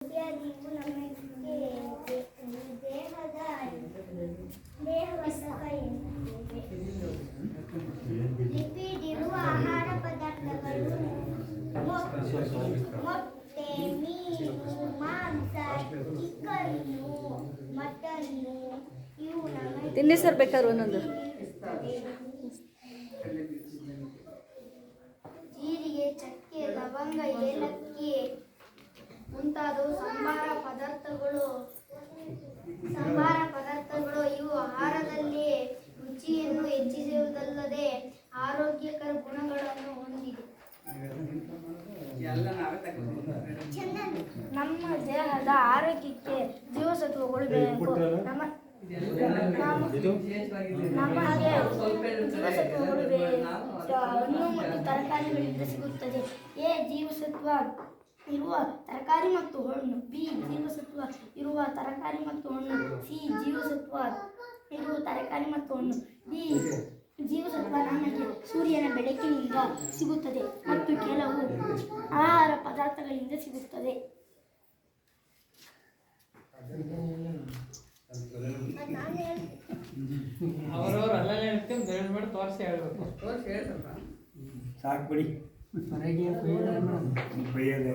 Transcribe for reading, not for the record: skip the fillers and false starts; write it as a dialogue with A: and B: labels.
A: ನೀವು ನಮಗೆ ದೇಹವಸ್ತಕ ಎನ್ನುತ್ತೇವೆ. ಲಿಪಿಡ್ ಆಹಾರ ಪದಾರ್ಥಗಳು ಮೊಟ್ಟೆ, ಮೀನು, ಮಾಂಸ, ಚಿಕನ್ನು, ಮಟನ್ನು ಇವು ನಮಗೆ
B: ತಿನ್ನಿ ಸರ್ ಬೇಕಾದ್ರೆ ಒಂದೊಂದು.
A: ಜೀರಿಗೆ, ಚಕ್ಕೆ, ಲವಂಗ, ಏಲಕ್ಕಿ ಮುಂತಾದವು ಸಂಬಾರ ಪದಾರ್ಥಗಳು ಇವು ಆಹಾರದಲ್ಲಿ ರುಚಿಯನ್ನು ಹೆಚ್ಚಿಸುವುದಲ್ಲದೆ ಆರೋಗ್ಯಕರ ಗುಣಗಳನ್ನು ಹೊಂದಿದೆ. ನಮ್ಮ ದೇಹದ ಆರೋಗ್ಯಕ್ಕೆ ಜೀವಸತ್ವಗಳು ಬೇಕು. ನಮಗೆ ಜೀವಸತ್ವಗಳು ಹಣ್ಣು ಮತ್ತು ತರಕಾರಿಗಳಿಂದ ಸಿಗುತ್ತದೆ. ಎ ಜೀವಸತ್ವ ಇರುವ ತರಕಾರಿ ಮತ್ತು ಹಣ್ಣು. ಬಿ ಜೀವಸತ್ವ ಇರುವ ತರಕಾರಿ ಮತ್ತು ಹಣ್ಣು. ಸಿ ಜೀವಸತ್ವ ಇರುವ ತರಕಾರಿ ಮತ್ತು ಹಣ್ಣು. ಡಿ ಜೀವಸತ್ವ ನಮಗೆ ಸೂರ್ಯನ ಬೆಳಕಿನಿಂದ ಸಿಗುತ್ತದೆ ಮತ್ತು ಕೆಲವು ಆಹಾರ ಪದಾರ್ಥಗಳಿಂದ ಸಿಗುತ್ತದೆ.
C: ಅವರವ್ರು ಅಲ್ಲೇ ಹೇಳ್ತೀನಿ ದಯವಿಟ್ಟು ತೋರಿಸಿ ಹೇಳ್ಬೇಕು.
D: ಸಾಕು ಬಿಡಿ. ಹೊರಗೆ